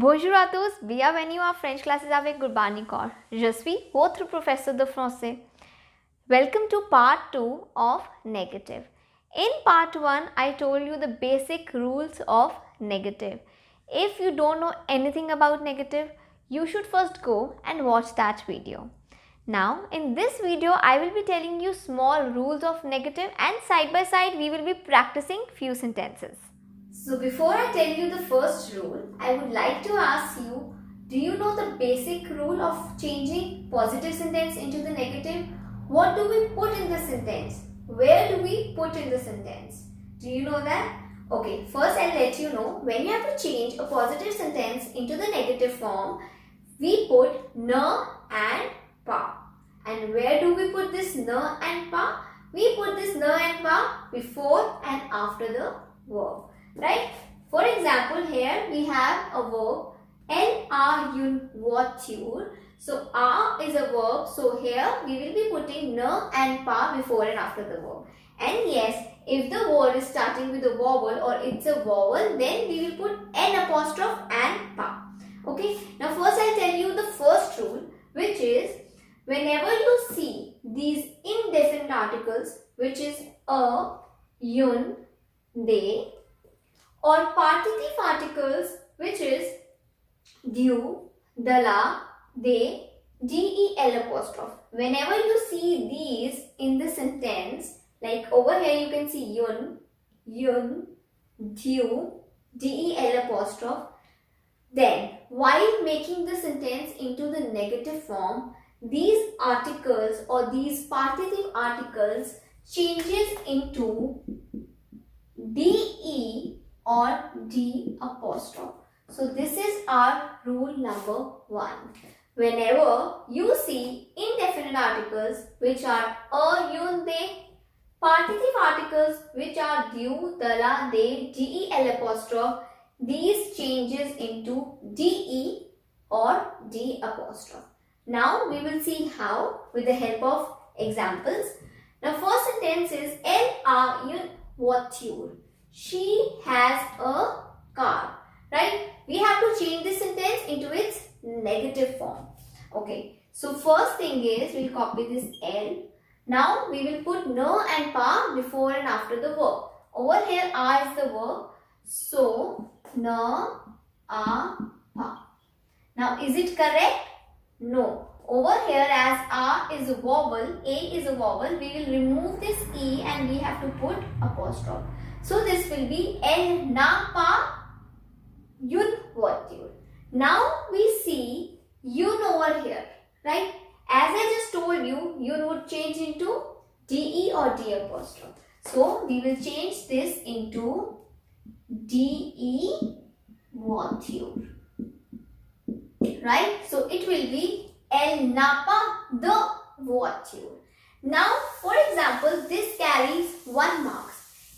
Bonjour à tous, bienvenue à French classes avec Gurbani Kaur. Je suis votre professeur de français. Welcome to part 2 of negative. In part 1, I told you the basic rules of negative. If you don't know anything about negative, you should first go and watch that video. Now, in this video, I will be telling you small rules of negative and side by side we will be practicing few sentences. So before I tell you the first rule, I would like to ask you, do you know the basic rule of changing positive sentence into the negative? What do we put in the sentence? Where do we put in the sentence? Do you know that? Okay, first I'll let you know, when you have to change a positive sentence into the negative form, we put na and pa. And where do we put this na and pa? We put this na and pa before and after the verb. Right? For example, here we have a verb N-A-U voiture. So a is a verb. So here we will be putting na and pa before and after the verb. And yes, if the word is starting with a vowel or it's a vowel, then we will put N apostrophe and pa. Okay. Now first I'll tell you the first rule, which is whenever you see these indefinite articles, which is a, yun, they, or partitive articles, which is du, dala, they, del apostrophe. Whenever you see these in the sentence, like over here you can see yun, du, del apostrophe, then while making the sentence into the negative form, these articles or these partitive articles changes into de or D apostrophe. So this is our rule number 1. Whenever you see indefinite articles which are a, yun, they, partitive articles which are du, dala, they, del apostrophe, these changes into de or D apostrophe. Now we will see how with the help of examples. Now first sentence is Elle voiture. She has a car, right? We have to change this sentence into its negative form. Okay, so first thing is we'll copy this L. Now we will put no and pa before and after the verb. Over here a is the verb. So na, a, pa. Now is it correct? No. Over here as a is a vowel, a is a vowel, we will remove this e and we have to put apostrophe. So this will be El na pa yun voiture. Now we see yun over here, right? As I just told you, yun would change into de or D apostrophe. So we will change this into de voiture, right? So it will be El na pa the voiture. Now for example, this carries 1 mark.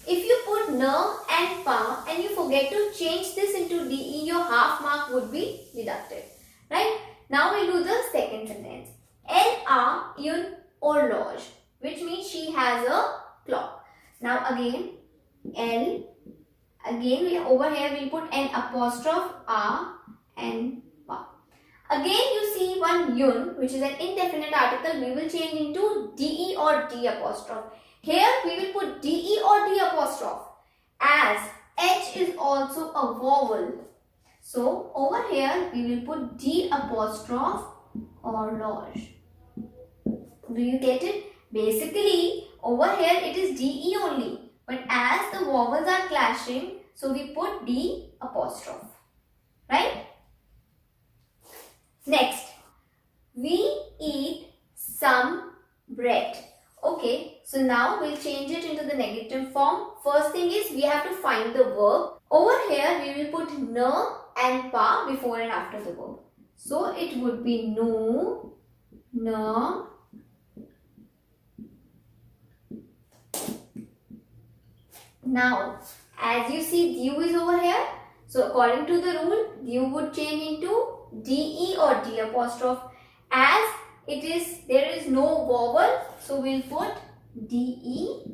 If you put na and pa and you forget to change this into de, your half mark would be deducted. Right? Now we'll do the second sentence. Elle a une horloge, which means she has a clock. Now again, elle, again over here we'll put an apostrophe a and pa. Again you see one yun, which is an indefinite article, we will change into de or D apostrophe. Here we will put de or D apostrophe as h is also a vowel. So over here we will put D apostrophe horloge. Do you get it? Basically over here it is de only, but as the vowels are clashing, so we put D apostrophe. Right? Next, we eat some bread. Okay, so now we'll change it into the negative form. First thing is we have to find the verb. Over here we will put na and pa before and after the verb. So it would be nu, na, now as you see du is over here. So according to the rule, du would change into de or D apostrophe. As it is, there is no vowel, so we'll put de,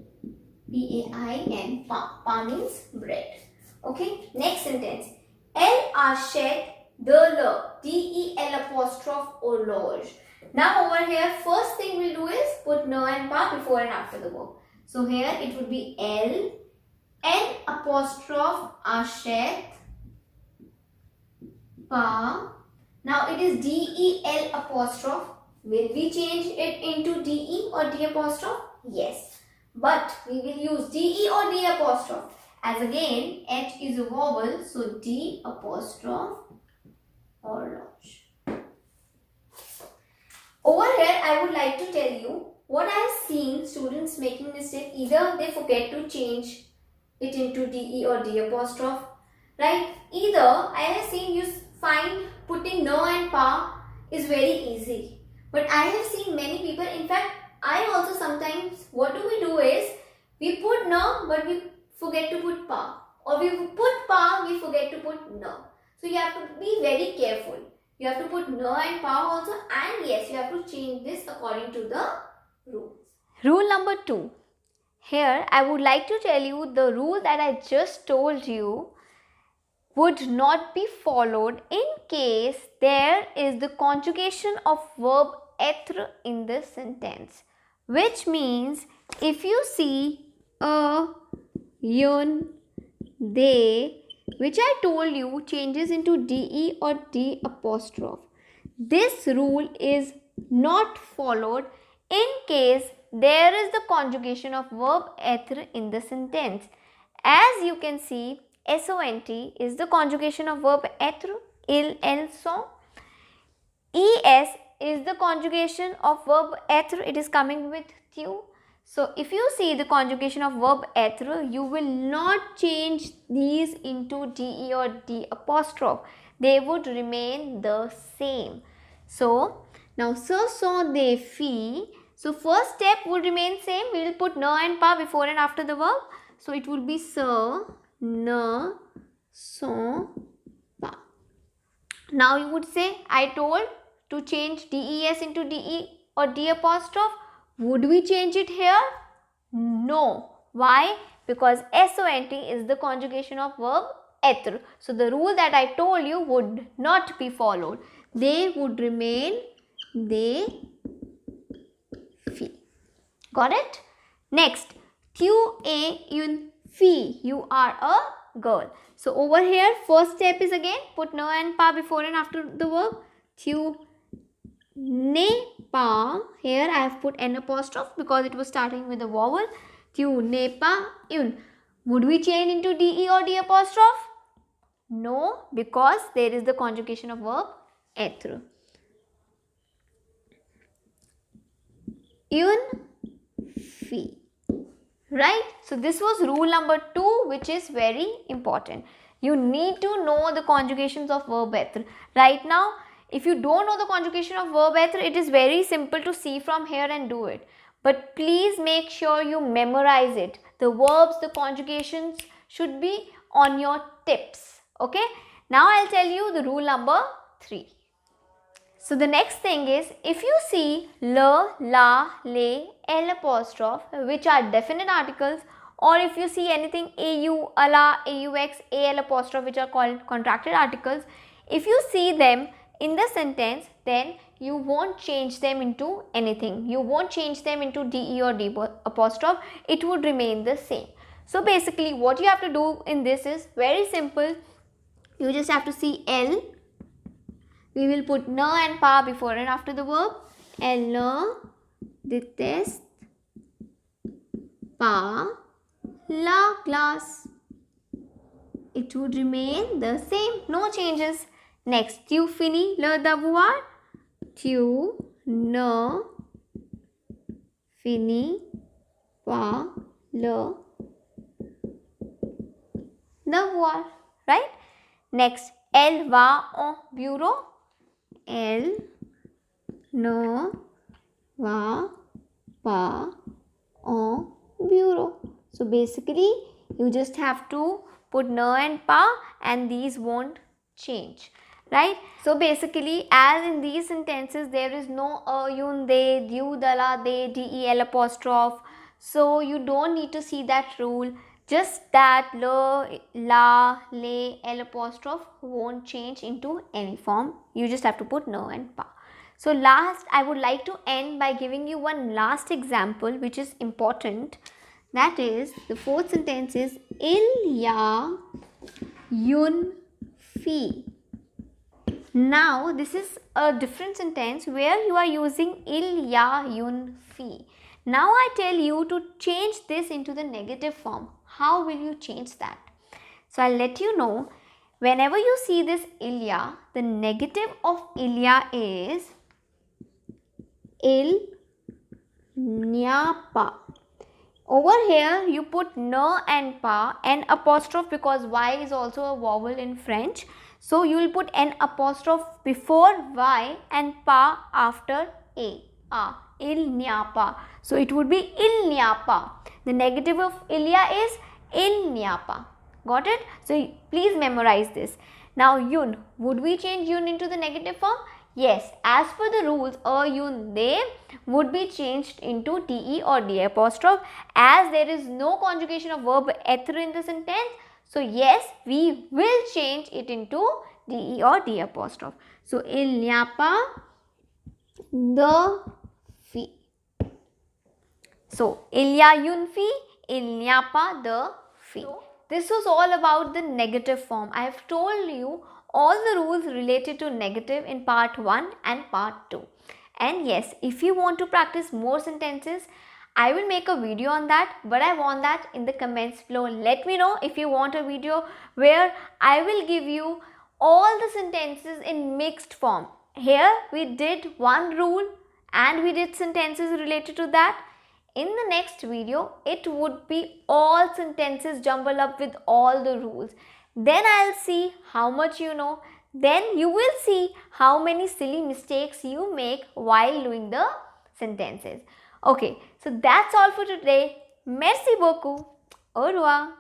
pain, pa. Pa means bread. Okay, next sentence. Elle achète D-E-L apostrophe horloge. Now over here, first thing we'll do is put n and pa before and after the verb. So here it would be L, N apostrophe ashet, pa. Now it is D-E-L apostrophe. Will we change it into D-E or D apostrophe? Yes. But we will use D-E or D apostrophe. As again, H is a vowel, so D apostrophe horloge. Over here, I would like to tell you what I have seen students making mistake. Either they forget to change it into DE or D apostrophe, right? Either I have seen you find putting no and pa is very easy. But I have seen many people, in fact, I also sometimes, what do is, we put no but we forget to put pa. Or we put pa, we forget to put no. So you have to be very careful. You have to put no and pa also, and yes, you have to change this according to the rules. Rule number 2. Here I would like to tell you the rule that I just told you would not be followed in case there is the conjugation of verb être in the sentence. Which means if you see a, yun, they, which I told you changes into DE or D apostrophe. This rule is not followed in case there is the conjugation of verb être in the sentence. As you can see, SONT is the conjugation of verb être, il, elle, sont. ES is the conjugation of verb être, it is coming with tu. So, if you see the conjugation of verb être, you will not change these into DE or D apostrophe. They would remain the same. So, now ce sont des filles. So, first step would remain same. We will put ne and pas before and after the verb. So, it would be ce, ne, sont, pas. Now, you would say, I told to change DES into DE or D apostrophe. Would we change it here? No. Why? Because SONT is the conjugation of verb être. So, the rule that I told you would not be followed. They would remain they, fi. Got it? Next, tu es une fille. You are a girl. So, over here, first step is again put ne and pas before and after the verb. Tu n'es pas, here I have put n apostrophe because it was starting with a vowel. Tu n'es pas une. Would we change into DE or D apostrophe? No, because there is the conjugation of verb être. Une fille. Right? So, this was rule number 2, which is very important. You need to know the conjugations of verb être. Right now, if you don't know the conjugation of verb être, it is very simple to see from here and do it. But please make sure you memorize it. The verbs, the conjugations should be on your tips. Okay. Now, I'll tell you the rule number 3. So, the next thing is, if you see le, la, le, l apostrophe, which are definite articles, or if you see anything au, ala, aux, al apostrophe, which are called contracted articles, if you see them in the sentence, then you won't change them into anything. You won't change them into DE or D apostrophe. It would remain the same. So, basically what you have to do in this is very simple. You just have to see L. We will put ne and pas before and after the verb. Elle ne déteste pas la glace. It would remain the same. No changes. Next, tu finis le devoir. Tu ne finis pas le devoir. Right? Next, elle va au bureau. Elle ne va pas au bureau. So, basically, you just have to put ne and pas, and these won't change. Right? So, basically, as in these sentences, there is no yun, they, du, dala, they, del apostrophe. So, you don't need to see that rule. Just that le, la, le, l apostrophe won't change into any form. You just have to put no and pa. So last, I would like to end by giving you one last example which is important. That is, the fourth sentence is il ya yun fi. Now this is a different sentence where you are using il ya yun fi. Now I tell you to change this into the negative form. How will you change that? So I'll let you know. Whenever you see this ilya, the negative of ilya is il nya pa. Over here you put na and pa, n apostrophe, because y is also a vowel in French. So you will put n apostrophe before y and pa after a. Il nya pa. So it would be il nya pa. The negative of ilya is il nya pa. Got it? So please memorize this. Now yun. Would we change yun into the negative form? Yes, as per the rules, yun, they would be changed into de or d apostrophe, as there is no conjugation of verb être in the sentence. So yes, we will change it into de or d apostrophe. So il n'y a pas de fille. So il y a une fille, il n'y a pas de fille. So, this was all about the negative form. I have told you all the rules related to negative in part 1 and part 2. And yes, if you want to practice more sentences, I will make a video on that, but I want that in the comments below. Let me know if you want a video where I will give you all the sentences in mixed form. Here we did one rule and we did sentences related to that. In the next video, it would be all sentences jumbled up with all the rules. Then I'll see how much you know. Then you will see how many silly mistakes you make while doing the sentences. Okay, so that's all for today. Merci beaucoup. Au revoir.